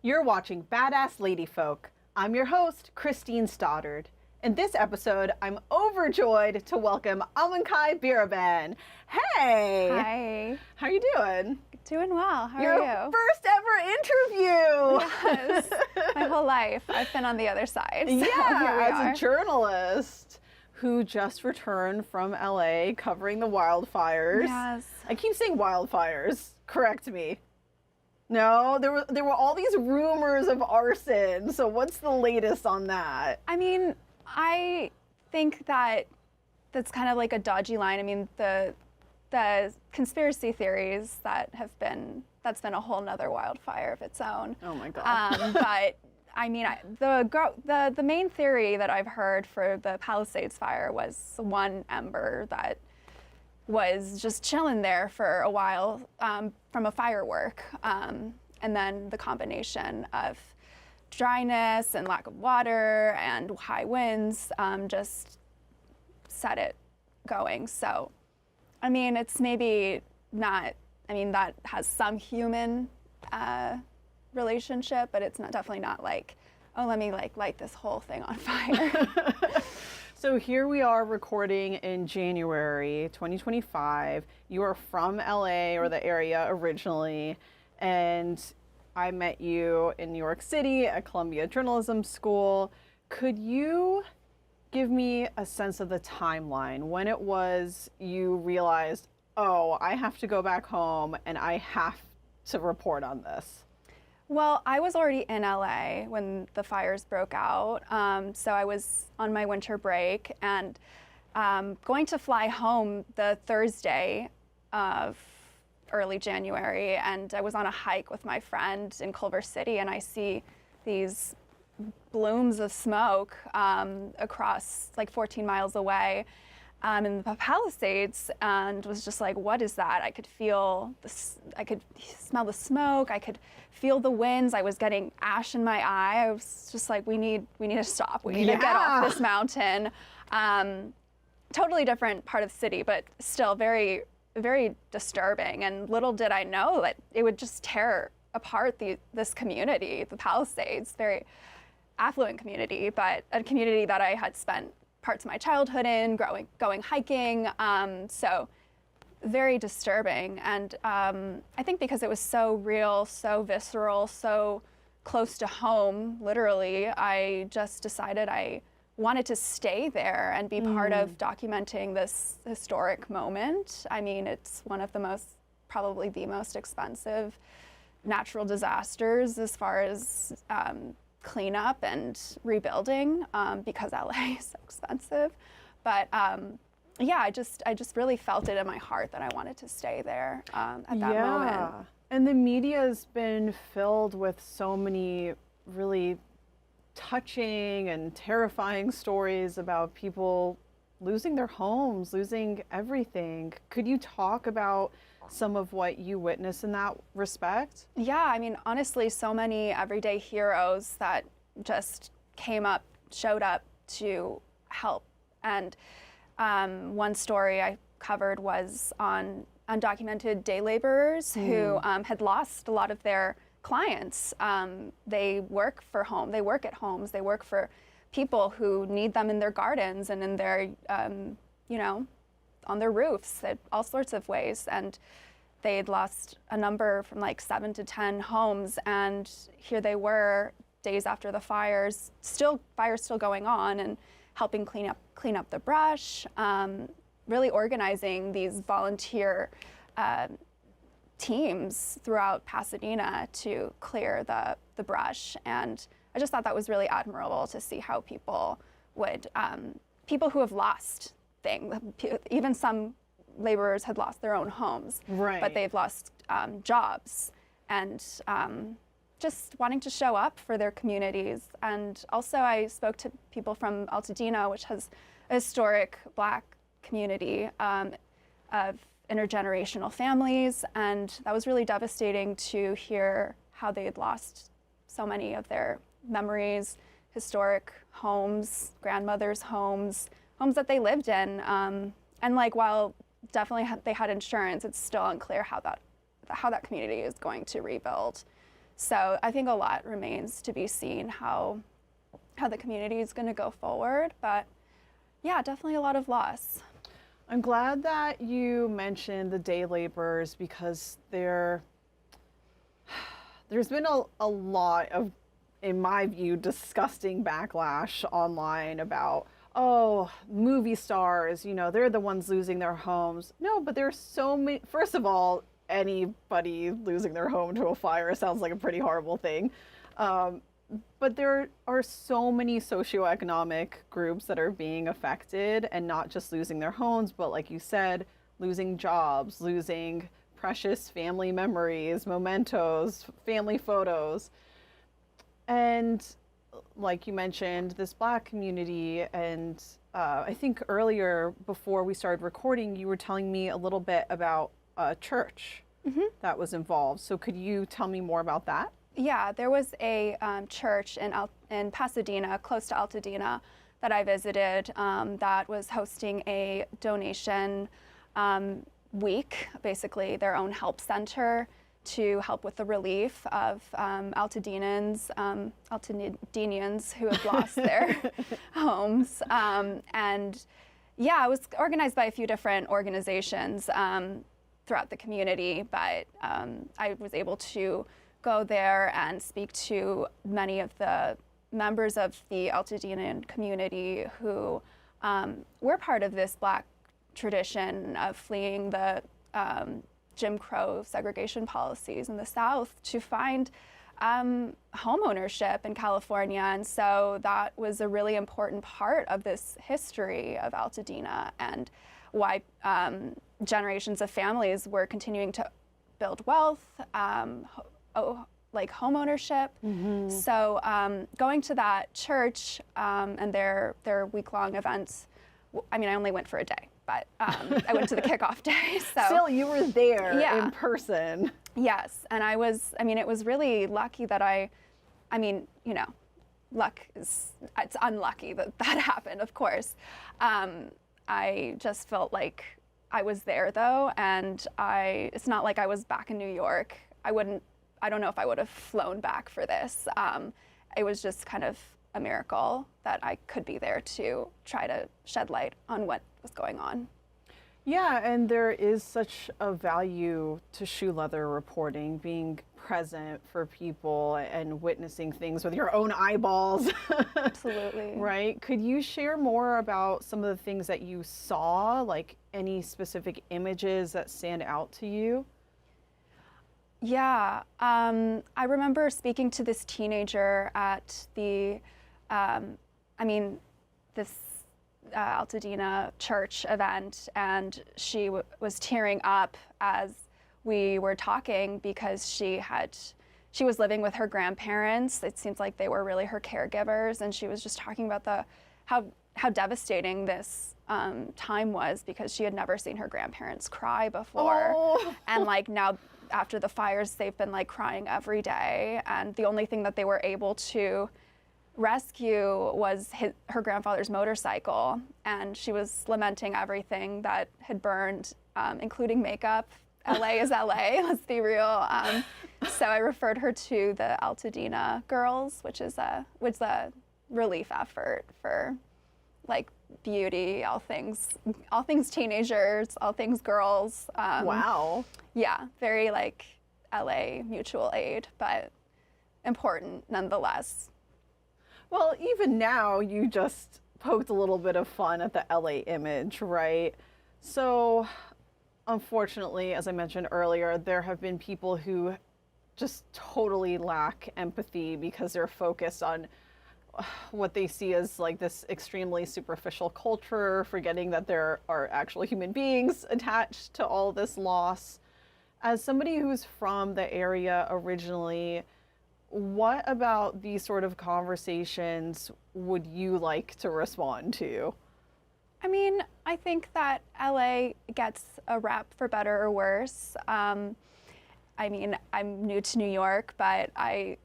You're watching Badass Lady Folk. I'm your host, Christine Stoddard. In this episode, I'm overjoyed to welcome Amancai Biraben. Hey! Hi. How you doing? Doing well. How Your are you? first ever interview! Yes. My whole life, I've been on the other side. So Yeah, as a journalist who just returned from LA covering the wildfires. Yes. I keep saying wildfires. Correct me. No, there were all these rumors of arson. So what's the latest on that? I mean, I think that that's kind of like a dodgy line. I mean, the conspiracy theories that's been a whole nother wildfire of its own. Oh my God. But I mean, the main theory that I've heard for the Palisades fire was one ember that was just chilling there for a while from a firework. And then the combination of dryness and lack of water and high winds just set it going. So, I mean, it's maybe not, I mean, that has some human relationship, but it's definitely not like, oh, let me light this whole thing on fire. So here we are recording in January 2025. You are from LA or the area originally, and I met you in New York City at Columbia Journalism School. Could you give me a sense of the timeline when it was you realized, oh, I have to go back home and I have to report on this? Well, I was already in LA when the fires broke out, so I was on my winter break and going to fly home the Thursday of early January, and I was on a hike with my friend in Culver City, and I see these blooms of smoke across like 14 miles away in the Palisades, and was just like, what is that? I could feel I could smell the smoke, I could feel the winds, I was getting ash in my eye. I was just like, we need to stop, we need to get off this mountain. Totally different part of the city, but still very, very disturbing. And little did I know that it would just tear apart this community, the Palisades, very affluent community, but a community that I had spent parts of my childhood in, going hiking, so very disturbing. And I think because it was so real, so visceral, so close to home, literally, I just decided I wanted to stay there and be part of documenting this historic moment. I mean, it's one of probably the most expensive natural disasters as far as cleanup and rebuilding, because LA is so expensive. But yeah, I just really felt it in my heart that I wanted to stay there at that moment. And the media has been filled with so many really touching and terrifying stories about people losing their homes, losing everything. Could you talk about some of what you witnessed in that respect? Yeah, I mean, honestly, so many everyday heroes that just showed up to help. And one story I covered was on undocumented day laborers who had lost a lot of their clients. They work at homes, they work for people who need them in their gardens and in their, on their roofs, all sorts of ways. And they'd lost a number from like 7 to 10 homes, and here they were days after the fires still going on, and helping clean up the brush, really organizing these volunteer teams throughout Pasadena to clear the brush. And I just thought that was really admirable to see how people who have lost things, even some laborers had lost their own homes, right, but they've lost jobs, and just wanting to show up for their communities. And also I spoke to people from Altadena, which has a historic Black community of intergenerational families, and that was really devastating to hear how they had lost so many of their memories, historic homes, grandmothers' homes that they lived in. And like, while definitely they had insurance, it's still unclear how that community is going to rebuild. So I think a lot remains to be seen how the community is going to go forward. But yeah, definitely a lot of loss. I'm glad that you mentioned the day laborers because there's been a lot of, in my view, disgusting backlash online about, oh, movie stars, you know, they're the ones losing their homes. No, but there's so many. First of all, anybody losing their home to a fire sounds like a pretty horrible thing. But there are so many socioeconomic groups that are being affected, and not just losing their homes, but like you said, losing jobs, losing precious family memories, mementos, family photos. And like you mentioned, this Black community, and I think earlier before we started recording, you were telling me a little bit about a church that was involved. So could you tell me more about that? Yeah, there was a church in Pasadena, close to Altadena, that I visited that was hosting a donation week, basically their own help center to help with the relief of Altadenians who have lost their homes. And yeah, it was organized by a few different organizations throughout the community, but I was able to go there and speak to many of the members of the Altadenan community who were part of this Black tradition of fleeing the Jim Crow segregation policies in the South to find home ownership in California. And so that was a really important part of this history of Altadena and why generations of families were continuing to build wealth, like home ownership. So going to that church and their week-long events, I mean, I only went for a day, but I went to the kickoff day. So still, you were there in person. Yes, and it was really lucky that I mean, you know, it's unlucky that happened, of course. I just felt like I was there though, and it's not like I was back in New York. I don't know if I would have flown back for this. It was just kind of a miracle that I could be there to try to shed light on what was going on. Yeah, and there is such a value to shoe leather reporting, being present for people and witnessing things with your own eyeballs. Absolutely. Right? Could you share more about some of the things that you saw, like any specific images that stand out to you? Yeah, I remember speaking to this teenager at the, this Altadena church event, and she was tearing up as we were talking because she was living with her grandparents. It seems like they were really her caregivers, and she was just talking about how devastating this time was because she had never seen her grandparents cry before. Oh. And like now, after the fires, they've been like crying every day, and the only thing that they were able to rescue was her grandfather's motorcycle, and she was lamenting everything that had burned, including makeup. LA is LA, let's be real. So I referred her to the Altadena Girls, which is a relief effort for like beauty, all things teenagers, all things girls. Wow. Yeah, very like LA mutual aid, but important nonetheless. Well, even now, you just poked a little bit of fun at the LA image, right? So, unfortunately, as I mentioned earlier, there have been people who just totally lack empathy because they're focused on what they see as like this extremely superficial culture, forgetting that there are actual human beings attached to all this loss. As somebody who's from the area originally, what about these sort of conversations would you like to respond to? I mean, I think that LA gets a rap for better or worse. I mean, I'm new to New York, but I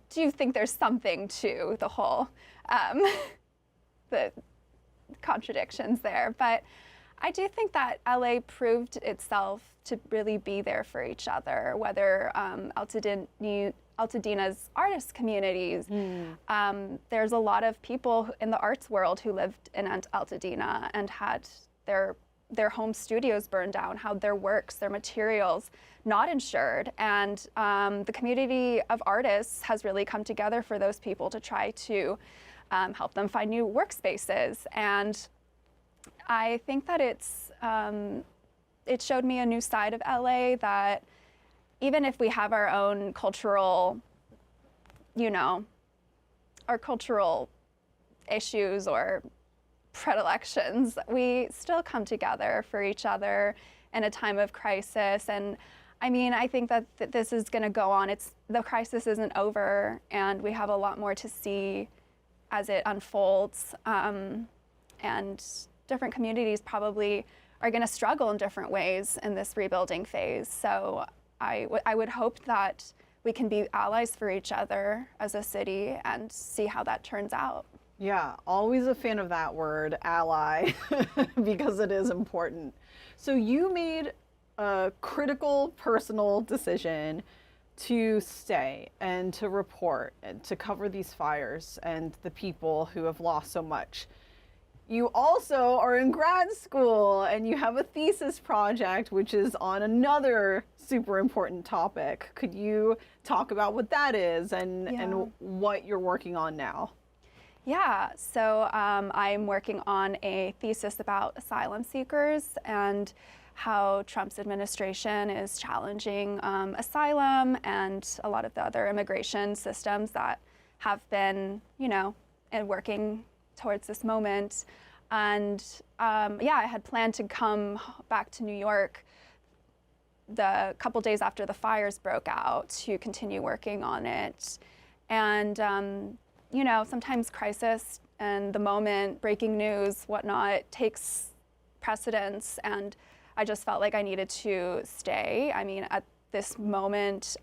do think there's something to the whole, the contradictions there. But I do think that LA proved itself to really be there for each other, whether Altadena's artist communities. There's a lot of people in the arts world who lived in Altadena and had their home studios burned down, had their works, their materials not insured. And the community of artists has really come together for those people to try to help them find new workspaces. And I think that it showed me a new side of LA, that even if we have our own cultural, our cultural issues or predilections, we still come together for each other in a time of crisis. And I mean, I think that this is going to go on. The crisis isn't over, and we have a lot more to see as it unfolds. And different communities probably are going to struggle in different ways in this rebuilding phase. So I would hope that we can be allies for each other as a city and see how that turns out. Yeah, always a fan of that word, ally, because it is important. So you made a critical personal decision to stay and to report and to cover these fires and the people who have lost so much. You also are in grad school and you have a thesis project, which is on another super important topic. Could you talk about what that is and what you're working on now? Yeah, so I'm working on a thesis about asylum seekers and how Trump's administration is challenging asylum and a lot of the other immigration systems that have been, and working towards this moment. And I had planned to come back to New York the couple days after the fires broke out to continue working on it. And, sometimes crisis and the moment, breaking news, whatnot, takes precedence. And I just felt like I needed to stay. I mean, at that moment,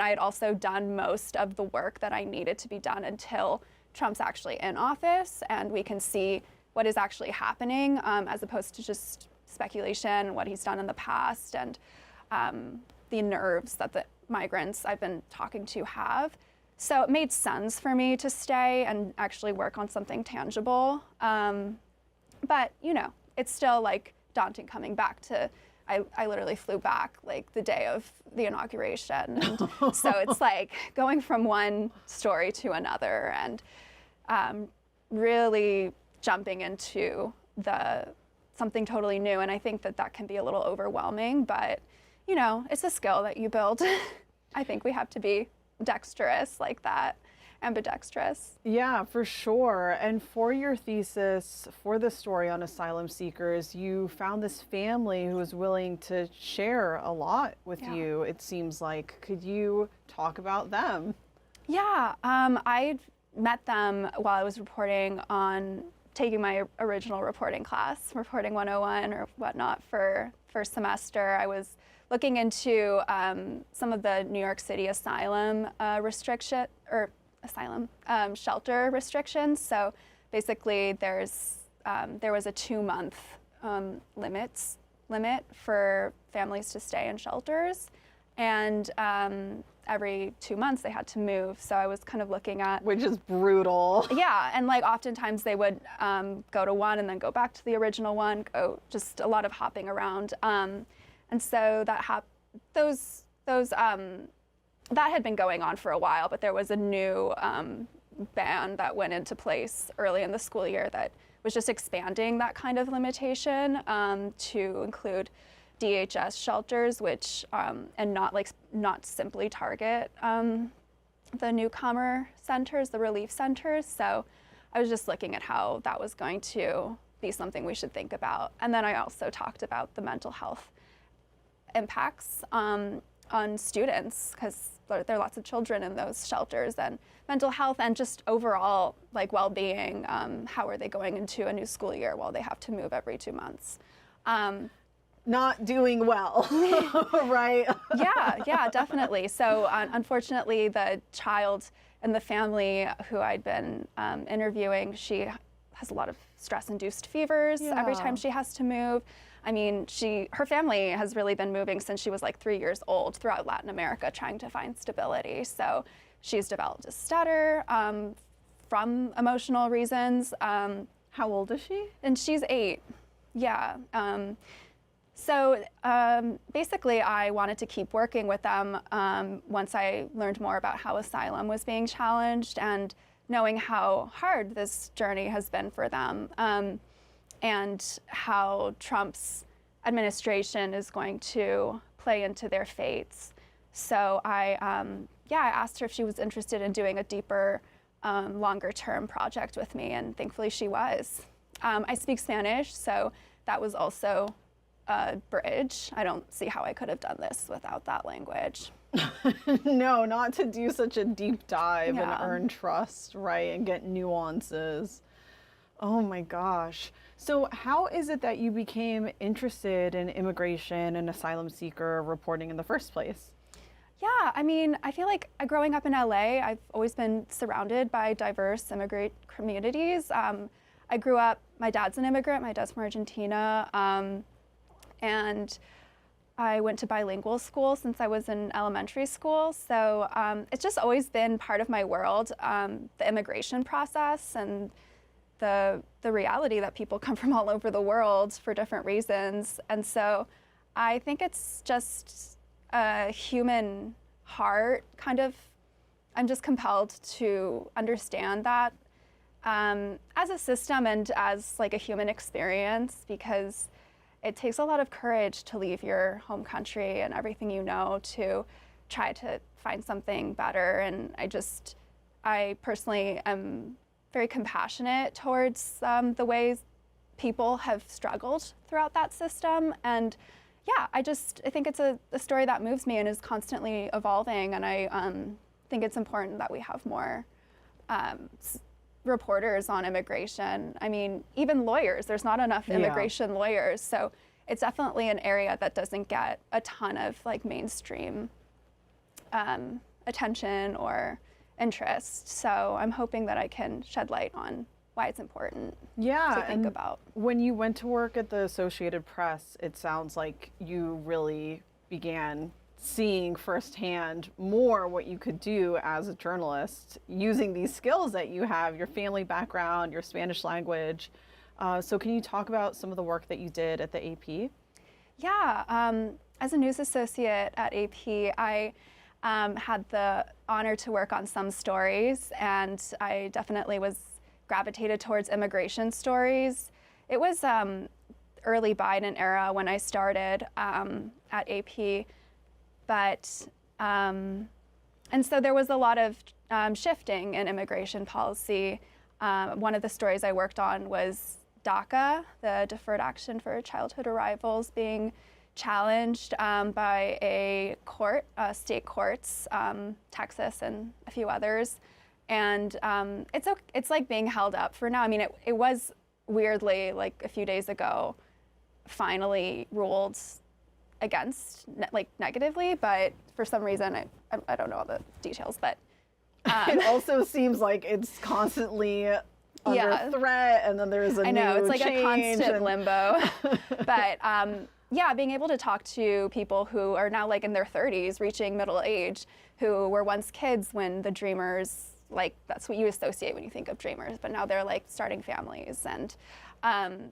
I had also done most of the work that I needed to be done until Trump's actually in office and we can see what is actually happening, as opposed to just speculation, what he's done in the past, and the nerves that the migrants I've been talking to have. So it made sense for me to stay and actually work on something tangible. But, it's still like daunting coming back to, I literally flew back like the day of the inauguration. And so it's like going from one story to another and really jumping into something totally new. And I think that can be a little overwhelming, but it's a skill that you build. I think we have to be dexterous like that, ambidextrous. Yeah, for sure. And for your thesis, for the story on asylum seekers, you found this family who was willing to share a lot with you, it seems like. Could you talk about them? Yeah, I met them while I was taking my original reporting class, Reporting 101 or whatnot for first semester. I was looking into some of the New York City asylum shelter restrictions. So basically there was a 2-month limit for families to stay in shelters. And every 2 months they had to move. So I was kind of looking at... Which is brutal. Yeah, and like oftentimes they would go to one and then go back to the original one, just a lot of hopping around. And so that had been going on for a while, but there was a new ban that went into place early in the school year that was just expanding that kind of limitation to include DHS shelters, which and not simply target the newcomer centers, the relief centers. So I was just looking at how that was going to be something we should think about. And then I also talked about the mental health impacts on students, because there are lots of children in those shelters, and mental health and just overall like well-being. How are they going into a new school year while they have to move every 2 months? Not doing well, right? Yeah, definitely. So unfortunately, the child and the family who I'd been interviewing, she has a lot of stress-induced fevers every time she has to move. I mean, her family has really been moving since she was like 3 years old throughout Latin America trying to find stability. So she's developed a stutter from emotional reasons. How old is she? And she's 8. Yeah. So basically, I wanted to keep working with them once I learned more about how asylum was being challenged and knowing how hard this journey has been for them, and how Trump's administration is going to play into their fates. So I asked her if she was interested in doing a deeper, longer-term project with me, and thankfully she was. I speak Spanish, so that was also a bridge. I don't see how I could have done this without that language. No, not to do such a deep dive and earn trust, right, and get nuances. Oh my gosh. So how is it that you became interested in immigration and asylum seeker reporting in the first place? Yeah, I mean, I feel like growing up in LA, I've always been surrounded by diverse immigrant communities. I grew up, my dad's an immigrant, my dad's from Argentina, and I went to bilingual school since I was in elementary school. So it's just always been part of my world, the immigration process and the reality that people come from all over the world for different reasons. And so I think it's just a human heart kind of, I'm just compelled to understand that as a system and as like a human experience, because it takes a lot of courage to leave your home country and everything you know to try to find something better. And I personally am very compassionate towards the ways people have struggled throughout that system. And yeah, I think it's a story that moves me and is constantly evolving. And I think it's important that we have more reporters on immigration. I mean, even lawyers, there's not enough immigration lawyers. So it's definitely an area that doesn't get a ton of like mainstream attention or interest. So I'm hoping that I can shed light on why it's important to think about. When you went to work at the Associated Press, it sounds like you really began seeing firsthand more what you could do as a journalist using these skills that you have, your family background, your Spanish language. So can you talk about some of the work that you did at the AP? Yeah, as a news associate at AP, I had the honor to work on some stories, and I definitely was gravitated towards immigration stories. It was early Biden era when I started at AP. But, and so there was a lot of shifting in immigration policy. One of the stories I worked on was DACA, the Deferred Action for Childhood Arrivals, being challenged by a court, state courts, Texas and a few others. And it's like being held up for now. I mean, it was weirdly, like a few days ago, finally ruled against, like negatively, but for some reason, I don't know all the details, but. It also seems like it's constantly under threat, and then there's a new I know, it's like change a constant limbo. But yeah, being able to talk to people who are now like in their 30s, reaching middle age, who were once kids when the dreamers, like that's what you associate when you think of dreamers, but now they're like starting families. And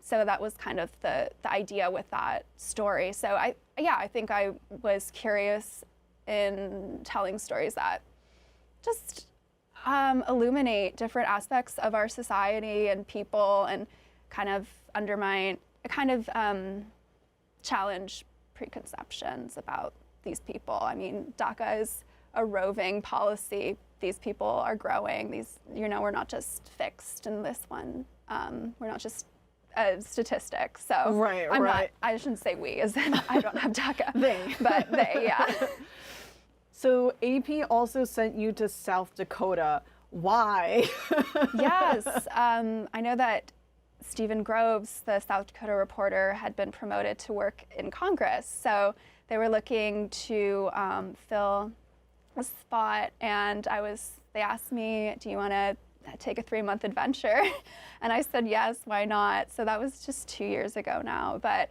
so that was kind of the idea with that story. So I think I was curious in telling stories that just illuminate different aspects of our society and people, and kind of challenge preconceptions about these people. I mean, DACA is a roving policy. These people are growing. We're not just fixed in this one. We're not just a statistic. So right. I shouldn't say we, as in I don't have DACA. They. But they, yeah. So AP also sent you to South Dakota. Why? Yes, I know that Stephen Groves, the South Dakota reporter, had been promoted to work in Congress. So they were looking to fill a spot, and they asked me, do you want to take a 3-month adventure? And I said, yes, why not? So that was just 2 years ago now. But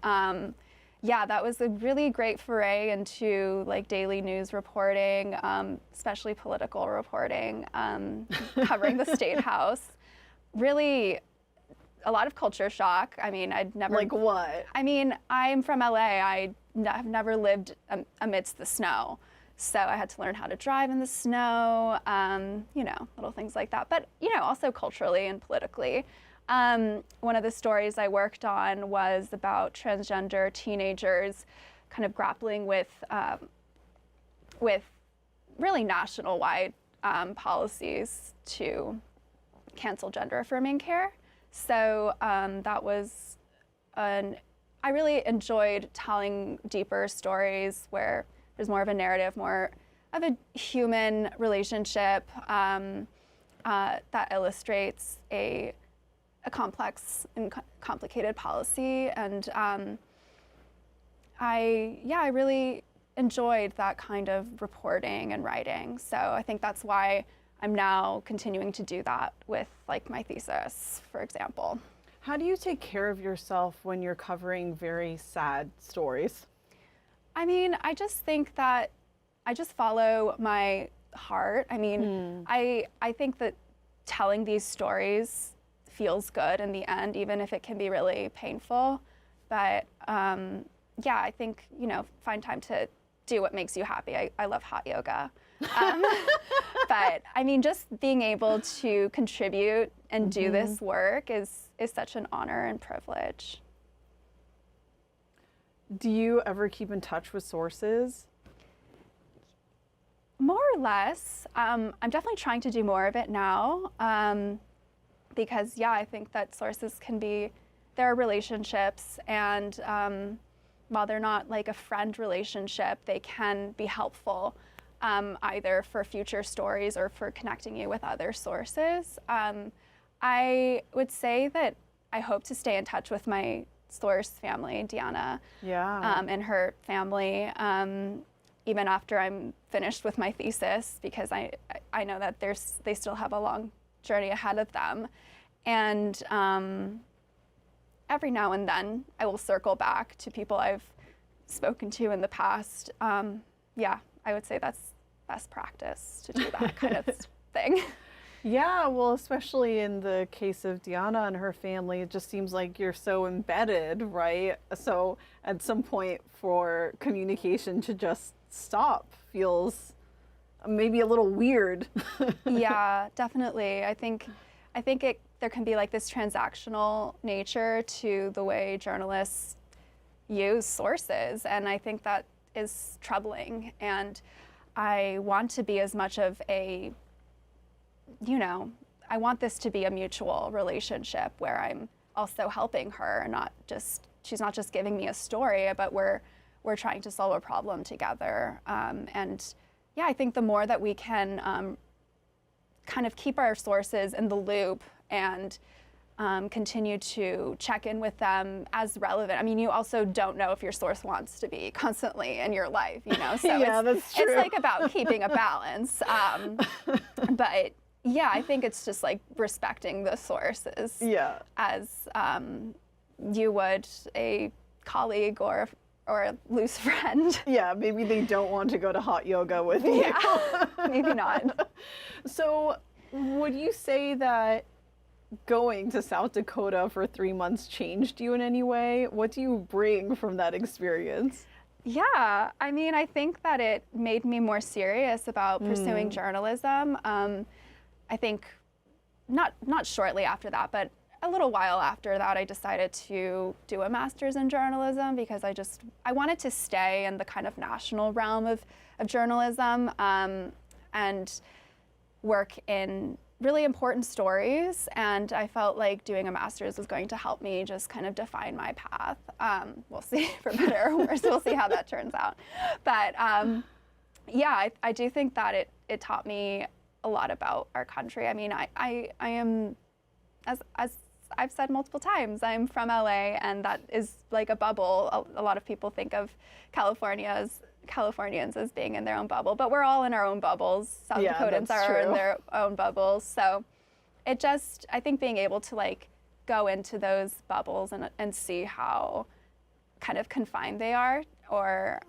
yeah, that was a really great foray into like daily news reporting, especially political reporting, covering the State House. Really a lot of culture shock. I mean, I'd never... Like what? I mean, I'm from LA. I've never lived amidst the snow. So I had to learn how to drive in the snow, you know, little things like that. But, you know, also culturally and politically. One of the stories I worked on was about transgender teenagers kind of grappling with really national-wide policies to cancel gender-affirming care. So that was I really enjoyed telling deeper stories where there's more of a narrative, more of a human relationship that illustrates a complex and complicated policy. And I really enjoyed that kind of reporting and writing. So I think that's why I'm now continuing to do that with like my thesis, for example. How do you take care of yourself when you're covering very sad stories? I mean, I just think that I just follow my heart. I mean, I think that telling these stories feels good in the end, even if it can be really painful. But yeah, I think, you know, find time to do what makes you happy. I love hot yoga. But I mean, just being able to contribute and do this work is such an honor and privilege. Do you ever keep in touch with sources? More or less. I'm definitely trying to do more of it now because, yeah, I think that sources can be, there are relationships, and while they're not like a friend relationship, they can be helpful either for future stories or for connecting you with other sources. I would say that I hope to stay in touch with my source family, Deanna, and her family, even after I'm finished with my thesis, because I know that they still have a long journey ahead of them. And every now and then I will circle back to people I've spoken to in the past. Yeah, I would say that's best practice to do that kind of thing. Yeah, well, especially in the case of Deanna and her family, it just seems like you're so embedded, right? So at some point for communication to just stop feels maybe a little weird. Yeah, definitely. I think there can be like this transactional nature to the way journalists use sources, and I think that is troubling. And I want to be as much of a, you know, I want this to be a mutual relationship where I'm also helping her, she's not just giving me a story, but we're trying to solve a problem together. And yeah, I think the more that we can kind of keep our sources in the loop and continue to check in with them as relevant. I mean, you also don't know if your source wants to be constantly in your life, you know? So yeah, that's true. It's like about keeping a balance. But yeah, I think it's just like respecting the sources as you would a colleague or a loose friend. Yeah, maybe they don't want to go to hot yoga with you. Yeah, maybe not. So would you say that going to South Dakota for 3 months changed you in any way? What do you bring from that experience? Yeah, I mean, I think that it made me more serious about pursuing journalism. I think not shortly after that, but a little while after that, I decided to do a master's in journalism because I wanted to stay in the kind of national realm of journalism and work in really important stories. And I felt like doing a master's was going to help me just kind of define my path. We'll see, for better or worse. We'll see how that turns out. But yeah, I do think that it taught me a lot about our country. I mean, I am, as I've said multiple times, I'm from LA, and that is like a bubble. A lot of people think of Californians as being in their own bubble, but we're all in our own bubbles. South Dakotans are in their own bubbles. So it just, I think being able to like go into those bubbles and see how kind of confined they are, or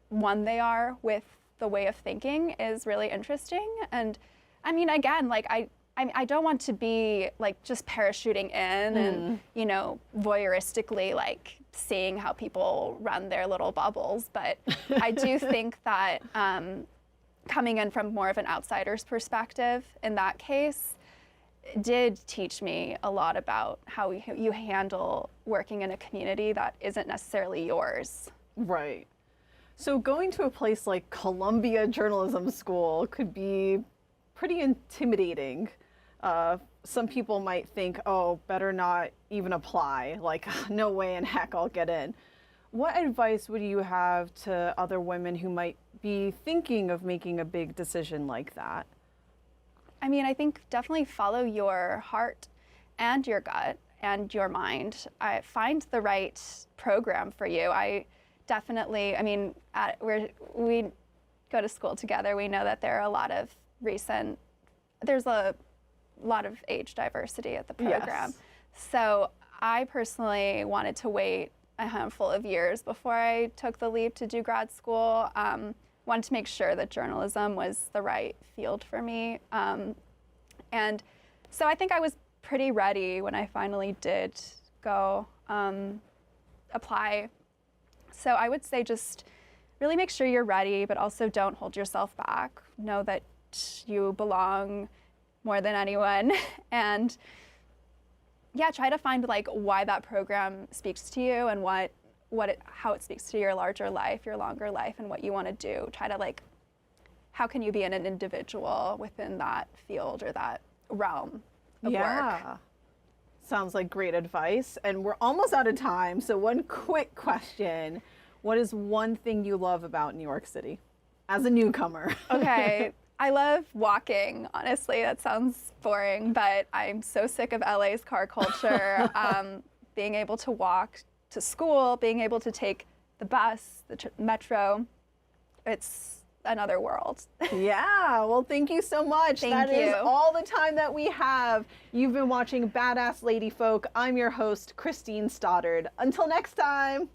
one they are with the way of thinking, is really interesting. And I mean, again, like I don't want to be like just parachuting in and, you know, voyeuristically like seeing how people run their little bubbles. But I do think that coming in from more of an outsider's perspective in that case did teach me a lot about how you handle working in a community that isn't necessarily yours. Right. So going to a place like Columbia Journalism School could be pretty intimidating. Some people might think, oh, better not even apply. Like, no way in heck I'll get in. What advice would you have to other women who might be thinking of making a big decision like that? I mean, I think definitely follow your heart and your gut and your mind. Find the right program for you. I mean, we go to school together. We know that there are a lot of there's a lot of age diversity at the program. Yes. So I personally wanted to wait a handful of years before I took the leap to do grad school. Wanted to make sure that journalism was the right field for me. And so I think I was pretty ready when I finally did go apply. So I would say just really make sure you're ready, but also don't hold yourself back. Know that you belong more than anyone. And yeah, try to find like why that program speaks to you and how it speaks to your larger life, your longer life, and what you want to do. Try to like, how can you be an individual within that field or that realm of work? Sounds like great advice. And we're almost out of time. So one quick question. What is one thing you love about New York City as a newcomer? Okay. I love walking, honestly. That sounds boring, but I'm so sick of LA's car culture. Being able to walk to school, being able to take the bus, the metro, it's another world. Yeah, well, thank you so much. Thank you. That is all the time that we have. You've been watching Badass Lady Folk. I'm your host, Christine Stoddard. Until next time.